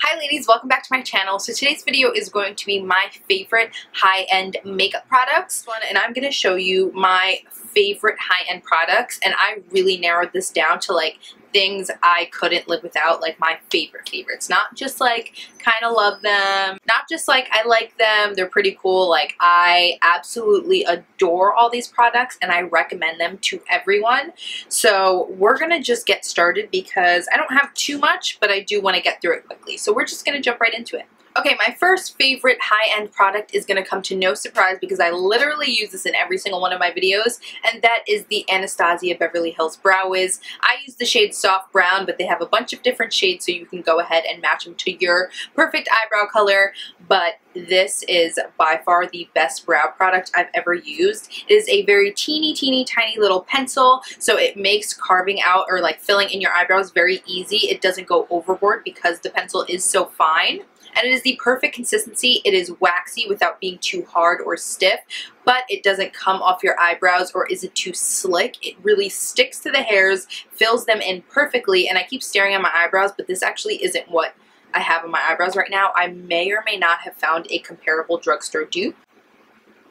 Hi ladies, welcome back to my channel. So today's video is going to be my favorite high-end makeup products, and I'm going to show you my favorite high-end products, and I really narrowed this down to like things I couldn't live without, like my favorites. Not just like kind of love them, not just like I like them, they're pretty cool. Like I absolutely adore all these products and I recommend them to everyone. So we're gonna just get started because I don't have too much, but I do want to get through it quickly. So we're just gonna jump right into it. Okay, my first favorite high-end product is going to come to no surprise because I literally use this in every single one of my videos, and that is the Anastasia Beverly Hills Brow Wiz. I use the shade Soft Brown, but they have a bunch of different shades, so you can go ahead and match them to your perfect eyebrow color, but this is by far the best brow product I've ever used. It is a very teeny tiny little pencil, so it makes carving out or like filling in your eyebrows very easy. It doesn't go overboard because the pencil is so fine. And it is the perfect consistency. It is waxy without being too hard or stiff, but it doesn't come off your eyebrows or is it too slick. It really sticks to the hairs, fills them in perfectly, and I keep staring at my eyebrows, but this actually isn't what I have on my eyebrows right now. I may or may not have found a comparable drugstore dupe.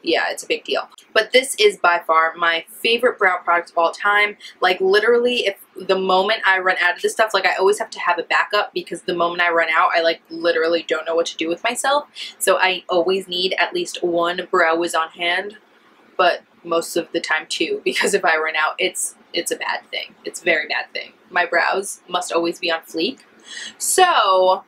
Yeah, it's a big deal. But this is by far my favorite brow product of all time. Like literally, if the moment I run out of this stuff, like I always have to have a backup because the moment I run out, I like literally don't know what to do with myself. So I always need at least one Brow Wiz on hand, but most of the time two, because if I run out, it's a bad thing. It's a very bad thing. My brows must always be on fleek. So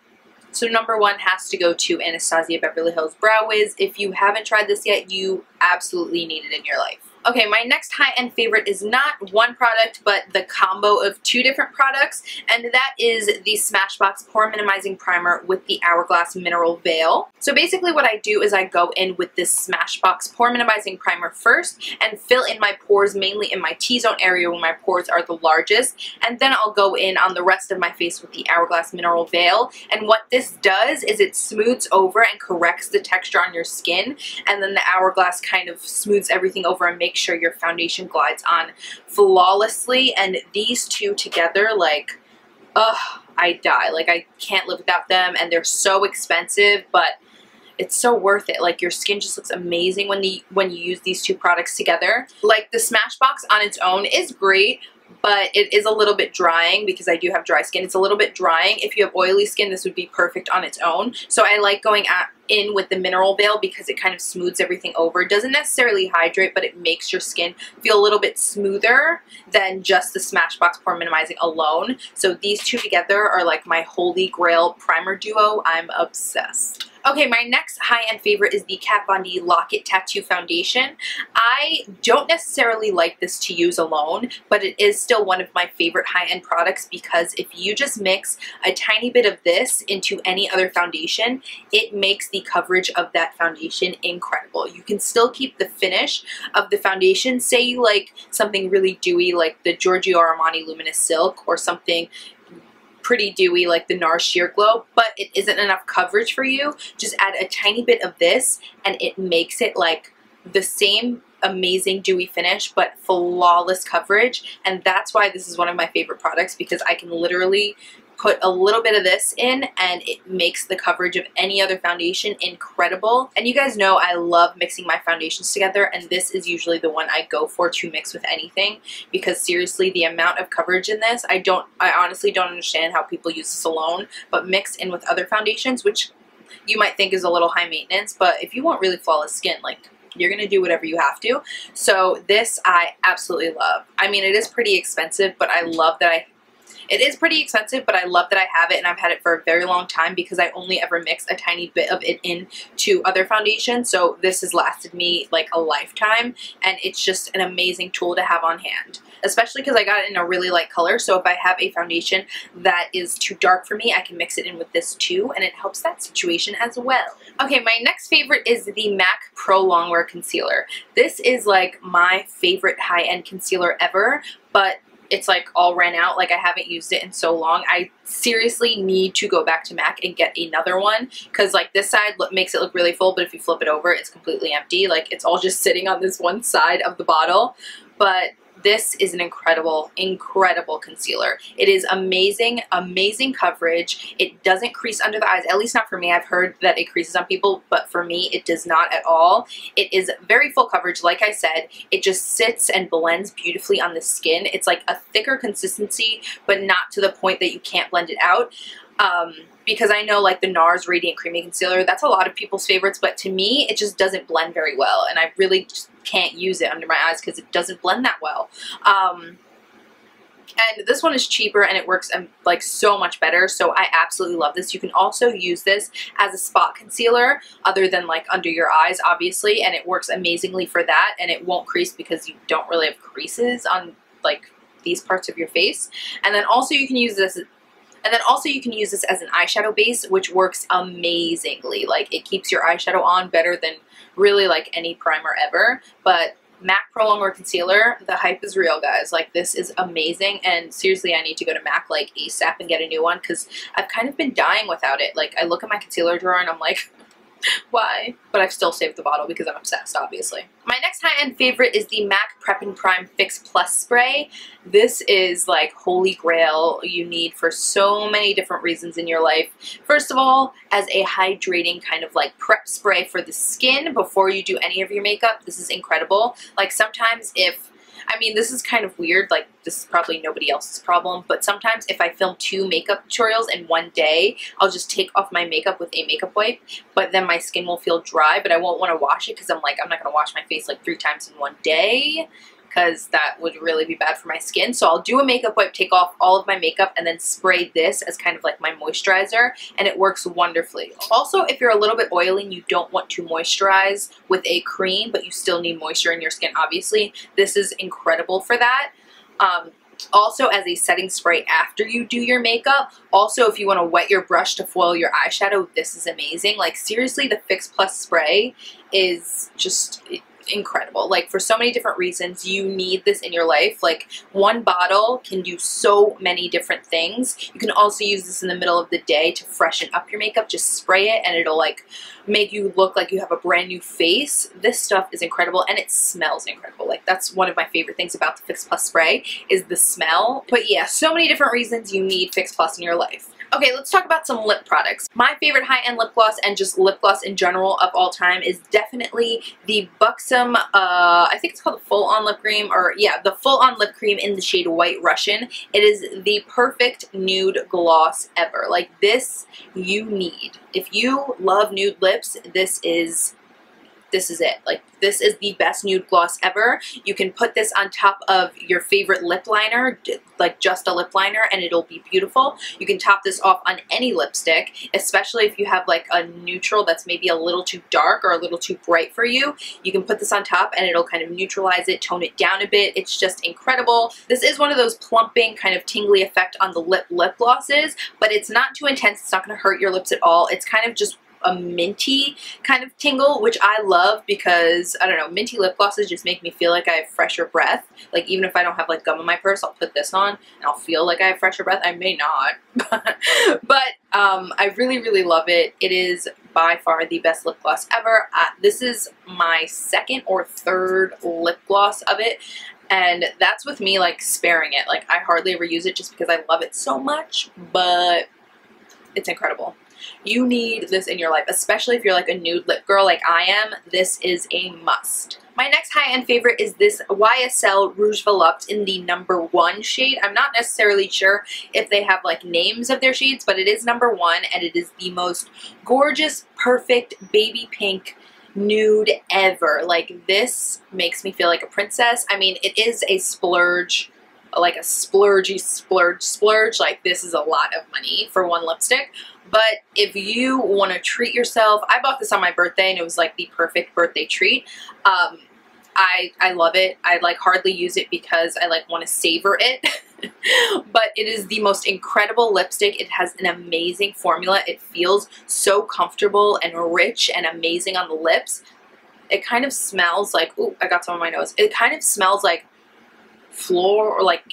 number one has to go to Anastasia Beverly Hills Brow Wiz. If you haven't tried this yet, you absolutely need it in your life. Okay, my next high-end favorite is not one product, but the combo of two different products, and that is the Smashbox Pore Minimizing Primer with the Hourglass Mineral Veil. So basically what I do is I go in with this Smashbox Pore Minimizing Primer first and fill in my pores, mainly in my T-zone area where my pores are the largest, and then I'll go in on the rest of my face with the Hourglass Mineral Veil. And what this does is it smooths over and corrects the texture on your skin, and then the Hourglass kind of smooths everything over and makes sure your foundation glides on flawlessly. And these two together, like, I die. Like, I can't live without them, and they're so expensive, but it's so worth it. Like, your skin just looks amazing when you use these two products together. Like, the Smashbox on its own is great, but it is a little bit drying because I do have dry skin. It's a little bit drying. If you have oily skin, this would be perfect on its own. So I like going in with the Mineral Veil because it kind of smooths everything over. It doesn't necessarily hydrate, but it makes your skin feel a little bit smoother than just the Smashbox Pore Minimizing alone. So these two together are like my holy grail primer duo. I'm obsessed. Okay, my next high-end favorite is the Kat Von D Lock It Tattoo Foundation. I don't necessarily like this to use alone, but it is still one of my favorite high-end products because if you just mix a tiny bit of this into any other foundation, it makes the coverage of that foundation incredible. You can still keep the finish of the foundation. Say you like something really dewy like the Giorgio Armani Luminous Silk or something pretty dewy like the NARS Sheer Glow, but it isn't enough coverage for you. Just add a tiny bit of this and it makes it like the same amazing dewy finish but flawless coverage. And that's why this is one of my favorite products, because I can literally put a little bit of this in and it makes the coverage of any other foundation incredible. And you guys know I love mixing my foundations together, and this is usually the one I go for to mix with anything because seriously, the amount of coverage in this, I honestly don't understand how people use this alone, but mixed in with other foundations, which you might think is a little high maintenance, but if you want really flawless skin, like, you're gonna do whatever you have to. So this I absolutely love. I mean, it is pretty expensive, but I love that it is pretty expensive, but I love that I have it, and I've had it for a very long time because I only ever mix a tiny bit of it into other foundations. So this has lasted me like a lifetime, and it's just an amazing tool to have on hand, especially because I got it in a really light color. So if I have a foundation that is too dark for me, I can mix it in with this too, and it helps that situation as well. Okay, my next favorite is the MAC Pro Longwear Concealer. This is like my favorite high-end concealer ever, but it's like all ran out. Like I haven't used it in so long. I seriously need to go back to MAC and get another one because like this side makes it look really full, but if you flip it over, it's completely empty. Like it's all just sitting on this one side of the bottle. But This is an incredible, incredible concealer. It is amazing, amazing coverage. It doesn't crease under the eyes, at least not for me. I've heard that it creases on people, but for me, it does not at all. It is very full coverage, like I said. It just sits and blends beautifully on the skin. It's like a thicker consistency, but not to the point that you can't blend it out. Because I know like the NARS Radiant Creamy Concealer, that's a lot of people's favorites, but to me, it just doesn't blend very well, and I really just can't use it under my eyes because it doesn't blend that well. And this one is cheaper and it works like so much better, so I absolutely love this. You can also use this as a spot concealer other than like under your eyes, obviously, and it works amazingly for that, and it won't crease because you don't really have creases on like these parts of your face. And then also you can use this as an eyeshadow base, which works amazingly. Like, it keeps your eyeshadow on better than really like any primer ever. But MAC Pro Longwear Concealer, the hype is real, guys. Like, this is amazing, and seriously, I need to go to MAC like ASAP and get a new one because I've kind of been dying without it. Like, I look at my concealer drawer and I'm like, why? But I've still saved the bottle because I'm obsessed, obviously. My next high-end favorite is the MAC Prep and Prime Fix Plus Spray. This is like holy grail you need for so many different reasons in your life. First of all, as a hydrating kind of like prep spray for the skin before you do any of your makeup, this is incredible. Like, sometimes I mean, this is kind of weird, like, this is probably nobody else's problem, but sometimes if I film 2 makeup tutorials in one day, I'll just take off my makeup with a makeup wipe, but then my skin will feel dry, but I won't want to wash it because I'm like, I'm not going to wash my face like 3 times in one day, because that would really be bad for my skin. So I'll do a makeup wipe, take off all of my makeup, and then spray this as kind of like my moisturizer, and it works wonderfully. Also, if you're a little bit oily and you don't want to moisturize with a cream, but you still need moisture in your skin, obviously, this is incredible for that. Also, as a setting spray after you do your makeup. Also, if you want to wet your brush to foil your eyeshadow, this is amazing. Like, seriously, the Fix Plus spray is just incredible. Like, for so many different reasons, you need this in your life. Like, one bottle can do so many different things. You can also use this in the middle of the day to freshen up your makeup. Just spray it and it'll like make you look like you have a brand new face. This stuff is incredible, and it smells incredible. Like, that's one of my favorite things about the Fix Plus spray is the smell. But yeah, so many different reasons you need Fix Plus in your life. Okay, let's talk about some lip products. My favorite high-end lip gloss, and just lip gloss in general of all time, is definitely the BUXOM, I think it's called the Full-On Lip Cream, or yeah, the Full-On Lip Cream in the shade White Russian. It is the perfect nude gloss ever. Like, this you need. If you love nude lips, this is it. Like, this is the best nude gloss ever. You can put this on top of your favorite lip liner, like just a lip liner, and it'll be beautiful. You can top this off on any lipstick, especially if you have like a neutral that's maybe a little too dark or a little too bright for you. You can put this on top and it'll kind of neutralize it, tone it down a bit. It's just incredible. This is one of those plumping, kind of tingly effect on the lip glosses, but it's not too intense. It's not going to hurt your lips at all. It's kind of just a minty kind of tingle, which I love because, I don't know, minty lip glosses just make me feel like I have fresher breath. Like, even if I don't have like gum in my purse, I'll put this on and I'll feel like I have fresher breath. I may not, but I really, really love it. It is by far the best lip gloss ever. This is my 2nd or 3rd lip gloss of it. And that's with me like sparing it. Like, I hardly ever use it just because I love it so much, but it's incredible. You need this in your life, especially if you're like a nude lip girl like I am. This is a must. My next high-end favorite is this YSL Rouge Volupte in the number 1 shade. I'm not necessarily sure if they have like names of their shades, but it is number 1, and it is the most gorgeous, perfect baby pink nude ever. Like, this makes me feel like a princess. I mean, it is a splurge, like a splurgy splurge. Like, this is a lot of money for one lipstick. But if you want to treat yourself, I bought this on my birthday and it was like the perfect birthday treat. I love it. I like hardly use it because I like want to savor it. But it is the most incredible lipstick. It has an amazing formula. It feels so comfortable and rich and amazing on the lips. It kind of smells like, ooh, I got some on my nose. It kind of smells like floor, or like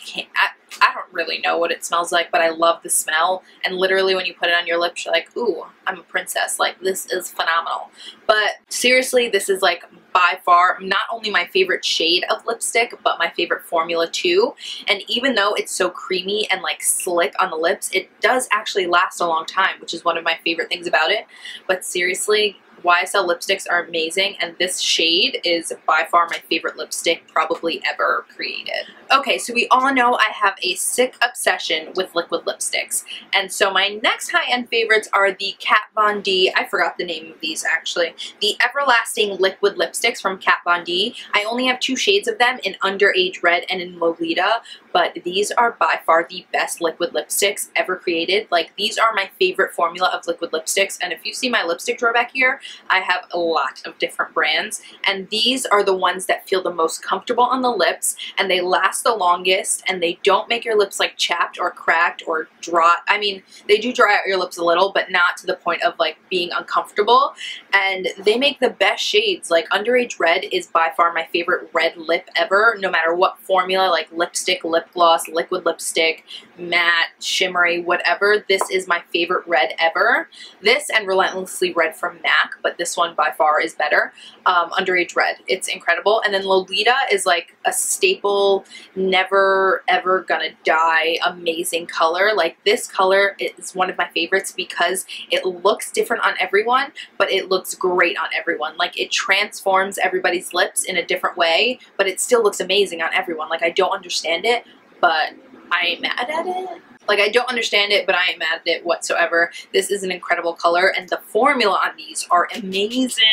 I don't really know what it smells like, but I love the smell. And literally when you put it on your lips, you're like, ooh, I'm a princess. Like, this is phenomenal. But seriously, this is like by far not only my favorite shade of lipstick, but my favorite formula too. And even though it's so creamy and like slick on the lips, it does actually last a long time, which is one of my favorite things about it. But seriously, YSL lipsticks are amazing, and this shade is by far my favorite lipstick probably ever created. Okay, so we all know I have a sick obsession with liquid lipsticks, and so my next high-end favorites are the Kat Von D, I forgot the name of these actually, the Everlasting Liquid Lipsticks from Kat Von D. I only have 2 shades of them, in Underage Red and in Lolita, but these are by far the best liquid lipsticks ever created. Like, these are my favorite formula of liquid lipsticks, and if you see my lipstick drawer back here, I have a lot of different brands, and these are the ones that feel the most comfortable on the lips, and they last the longest, and they don't make your lips like chapped or cracked or dry. I mean, they do dry out your lips a little, but not to the point of like being uncomfortable, and they make the best shades. Like, Underage Red is by far my favorite red lip ever, no matter what formula, like lipstick, lip gloss, liquid lipstick, matte, shimmery, whatever. This is my favorite red ever. This and Relentlessly Red from MAC, but this one by far is better. Underage Red, it's incredible. And then Lolita is like a staple, never ever gonna die, amazing color. Like, this color is one of my favorites because it looks different on everyone, but it looks great on everyone. Like, it transforms everybody's lips in a different way, but it still looks amazing on everyone. Like, I don't understand it, but I ain't mad at it. Like, I don't understand it, but I ain't mad at it whatsoever. This is an incredible color, and the formula on these are amazing.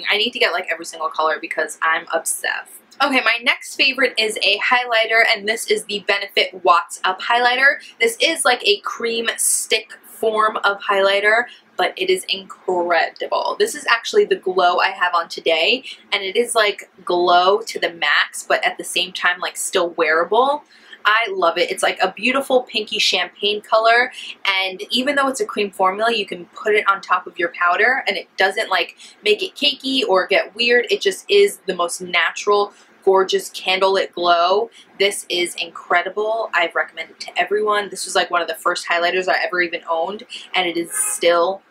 I need to get like every single color because I'm obsessed. Okay, my next favorite is a highlighter, and this is the Benefit Watts Up highlighter. This is like a cream stick form of highlighter, but it is incredible. This is actually the glow I have on today, and it is like glow to the max, but at the same time like still wearable. I love it. It's like a beautiful pinky champagne color, and even though it's a cream formula, you can put it on top of your powder and it doesn't like make it cakey or get weird. It just is the most natural, gorgeous candlelit glow. This is incredible. I've recommended it to everyone. This was like one of the first highlighters I ever even owned, and it is still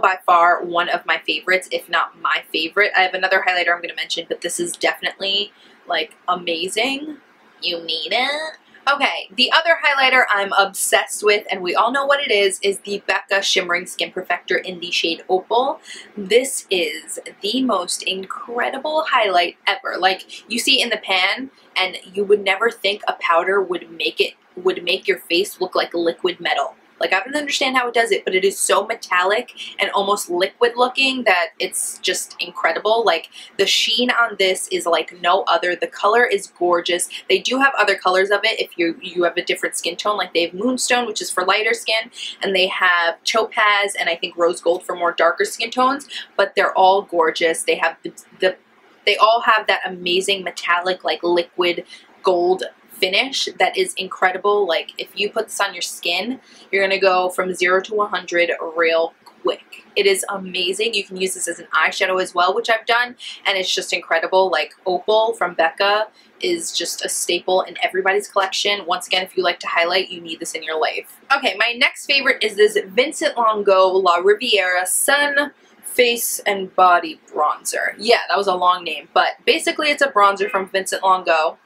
by far one of my favorites, if not my favorite. I have another highlighter I'm going to mention, but this is definitely like amazing. You need it. Okay, the other highlighter I'm obsessed with, and we all know what it is the BECCA Shimmering Skin Perfector in the shade Opal. This is the most incredible highlight ever. Like, you see in the pan, and you would never think a powder would make your face look like liquid metal. Like, I don't understand how it does it, but it is so metallic and almost liquid looking that it's just incredible. Like, the sheen on this is like no other. The color is gorgeous. They do have other colors of it if you have a different skin tone. Like, they have Moonstone, which is for lighter skin, and they have Topaz and I think Rose Gold for more darker skin tones, but they're all gorgeous. They have they all have that amazing metallic, like liquid gold finish that is incredible. Like, if you put this on your skin, you're gonna go from 0 to 100 real quick. It is amazing. You can use this as an eyeshadow as well, which I've done, and it's just incredible. Like, Opal from BECCA is just a staple in everybody's collection. Once again, if you like to highlight, you need this in your life. Okay, my next favorite is this Vincent Longo La Riviera Sun Face and Body Bronzer. Yeah, that was a long name, but basically it's a bronzer from Vincent Longo.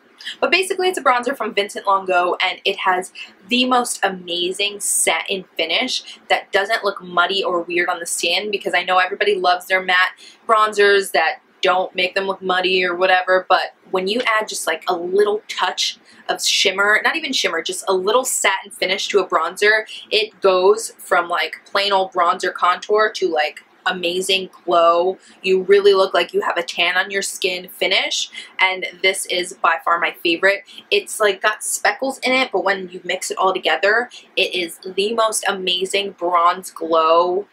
and it has the most amazing satin finish that doesn't look muddy or weird on the skin, because I know everybody loves their matte bronzers that don't make them look muddy or whatever, but when you add just like a little touch of shimmer, not even shimmer, just a little satin finish to a bronzer, it goes from like plain old bronzer contour to like amazing glow. You really look like you have a tan on your skin finish, and this is by far my favorite. It's like got speckles in it, but when you mix it all together, it is the most amazing bronze glow.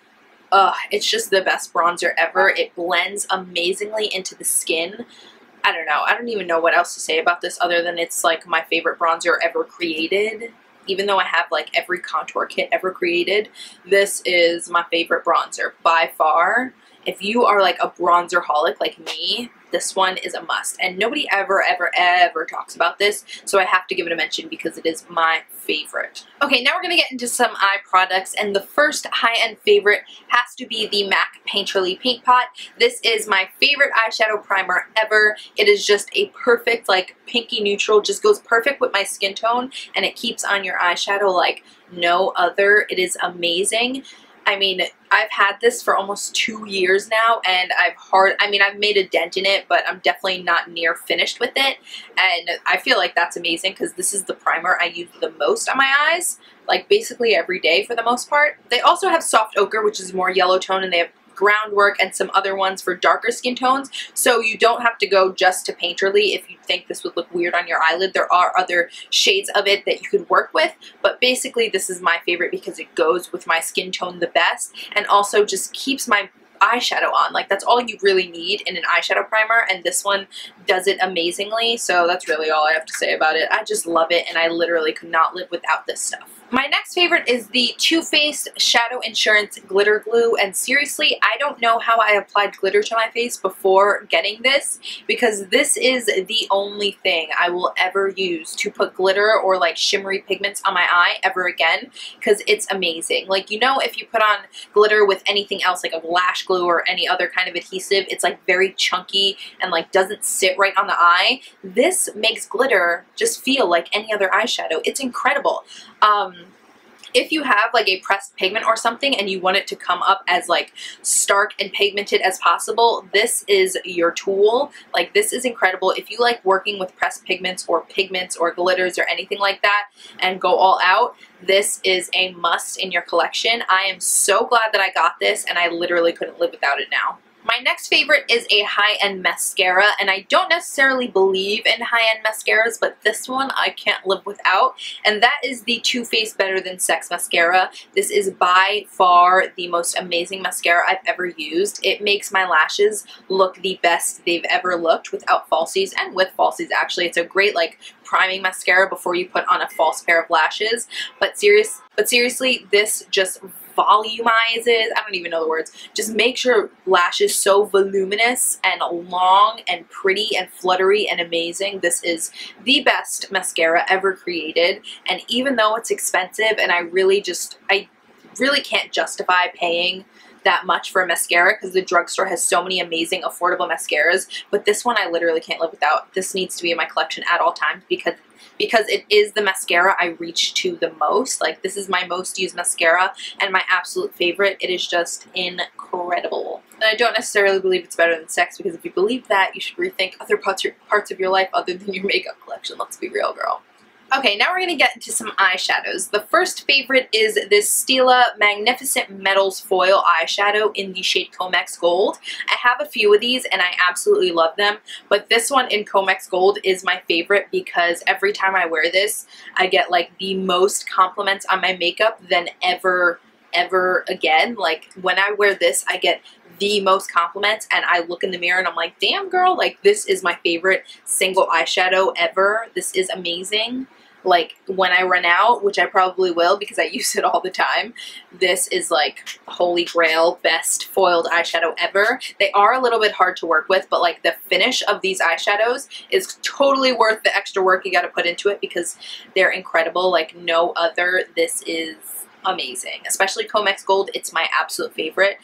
It's just the best bronzer ever. It blends amazingly into the skin. I don't know. I don't even know what else to say about this other than it's like my favorite bronzer ever created. Even though I have like every contour kit ever created, this is my favorite bronzer by far. If you are like a bronzer-holic like me, this one is a must. And nobody ever, ever, ever talks about this, so I have to give it a mention because it is my favorite. Okay, now we're going to get into some eye products, and the first high-end favorite has to be the MAC Painterly Paint Pot. This is my favorite eyeshadow primer ever. It is just a perfect, like, pinky neutral, just goes perfect with my skin tone, and it keeps on your eyeshadow like no other. It is amazing. I mean, I've had this for almost 2 years now, and I've made a dent in it, but I'm definitely not near finished with it, and I feel like that's amazing because this is the primer I use the most on my eyes, like basically every day for the most part. They also have Soft Ochre, which is more yellow tone, and they have Groundwork and some other ones for darker skin tones, so you don't have to go just to Painterly if you think this would look weird on your eyelid. There are other shades of it that you could work with, but basically this is my favorite because it goes with my skin tone the best and also just keeps my eyeshadow on. Like, that's all you really need in an eyeshadow primer, and this one does it amazingly, so that's really all I have to say about it. I just love it, and I literally could not live without this stuff. My next favorite is the Too Faced Shadow Insurance Glitter Glue, and seriously, I don't know how I applied glitter to my face before getting this, because this is the only thing I will ever use to put glitter or like shimmery pigments on my eye ever again, because it's amazing. Like, you know, if you put on glitter with anything else, like a lash glue or any other kind of adhesive, it's like very chunky and like doesn't sit right on the eye. This makes glitter just feel like any other eyeshadow. It's incredible. If you have like a pressed pigment or something and you want it to come up as like stark and pigmented as possible, this is your tool. Like, this is incredible. If you like working with pressed pigments or glitters or anything like that and go all out, this is a must in your collection. I am so glad that I got this, and I literally couldn't live without it now. My next favorite is a high-end mascara, and I don't necessarily believe in high-end mascaras, but this one I can't live without, and that is the Too Faced Better Than Sex mascara. This is by far the most amazing mascara I've ever used. It makes my lashes look the best they've ever looked without falsies, and with falsies actually. It's a great like priming mascara before you put on a false pair of lashes, but seriously, this just volumizes, I don't even know the words, just makes your lashes so voluminous and long and pretty and fluttery and amazing. This is the best mascara ever created, and even though it's expensive and I really can't justify paying that much for a mascara because the drugstore has so many amazing affordable mascaras, but this one I literally can't live without. This needs to be in my collection at all times because it is the mascara I reach to the most. Like, this is my most used mascara and my absolute favorite. It is just incredible. And I don't necessarily believe it's better than sex, because if you believe that, you should rethink other parts of your life other than your makeup collection. Let's be real, girl. Okay, now we're going to get into some eyeshadows. The first favorite is this Stila Magnificent Metals Foil eyeshadow in the shade Comex Gold. I have a few of these and I absolutely love them, but this one in Comex Gold is my favorite because every time I wear this, I get like the most compliments on my makeup than ever again. Like, when I wear this, I get the most compliments, and I look in the mirror and I'm like, damn girl, like, this is my favorite single eyeshadow ever. This is amazing. Like, when I run out, which I probably will because I use it all the time, this is like holy grail best foiled eyeshadow ever. They are a little bit hard to work with, but like the finish of these eyeshadows is totally worth the extra work you got to put into it because they're incredible like no other. This is amazing, especially Comex Gold. It's my absolute favorite.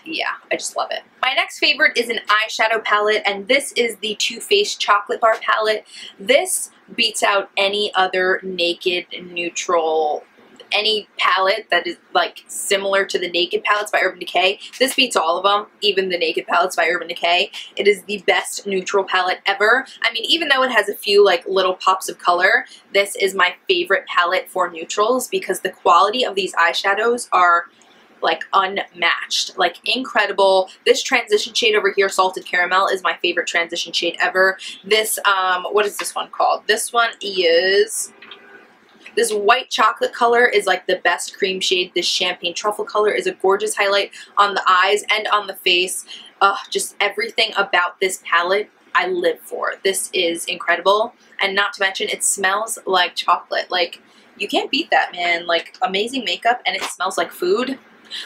Yeah, I just love it. My next favorite is an eyeshadow palette, and this is the Too Faced Chocolate Bar palette. This beats out any other naked neutral, any palette that is like similar to the Naked palettes by Urban Decay. This beats all of them, even the Naked palettes by Urban Decay. It is the best neutral palette ever. I mean, even though it has a few like little pops of color, this is my favorite palette for neutrals because the quality of these eyeshadows are like unmatched, like incredible. This transition shade over here, Salted Caramel, is my favorite transition shade ever. This, what is this one called? This one is, this white chocolate color is like the best cream shade. This champagne truffle color is a gorgeous highlight on the eyes and on the face. Just everything about this palette I live for. This is incredible, and not to mention it smells like chocolate. Like, you can't beat that, man. Like, amazing makeup and it smells like food.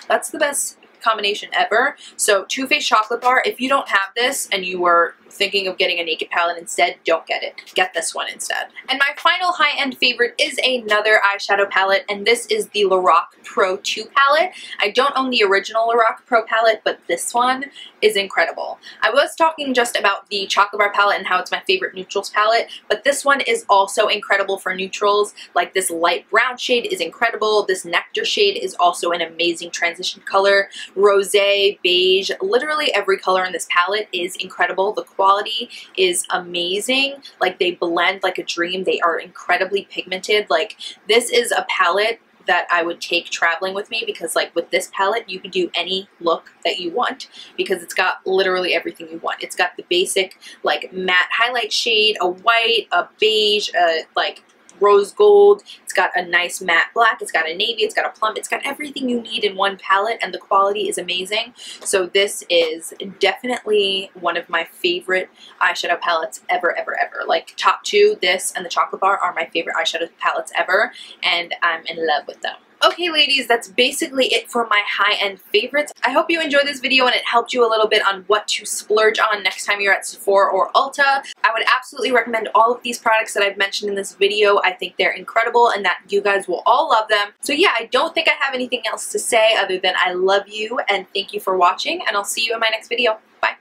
That's the best combination ever. So Too Faced Chocolate Bar, if you don't have this and you were thinking of getting a naked palette instead, don't get it. Get this one instead. And my final high-end favorite is another eyeshadow palette, and this is the LORAC Pro 2 palette. I don't own the original LORAC Pro palette, but this one is incredible. I was talking just about the Chocolate Bar palette and how it's my favorite neutrals palette, but this one is also incredible for neutrals. Like, this light brown shade is incredible. This nectar shade is also an amazing transition color. Rosé, beige, literally every color in this palette is incredible. The quality is amazing. Like, they blend like a dream. They are incredibly pigmented. Like, this is a palette that I would take traveling with me, because like with this palette you can do any look that you want, because it's got literally everything you want. It's got the basic like matte highlight shade, a white, a beige, like rose gold. It's got a nice matte black, it's got a navy, it's got a plum, it's got everything you need in one palette, and the quality is amazing. So this is definitely one of my favorite eyeshadow palettes ever, ever, ever. Like, top two, this and the Chocolate Bar, are my favorite eyeshadow palettes ever, and I'm in love with them. Okay, ladies, that's basically it for my high-end favorites. I hope you enjoyed this video and it helped you a little bit on what to splurge on next time you're at Sephora or Ulta. I would absolutely recommend all of these products that I've mentioned in this video. I think they're incredible and that you guys will all love them. So yeah, I don't think I have anything else to say other than I love you and thank you for watching, and I'll see you in my next video. Bye.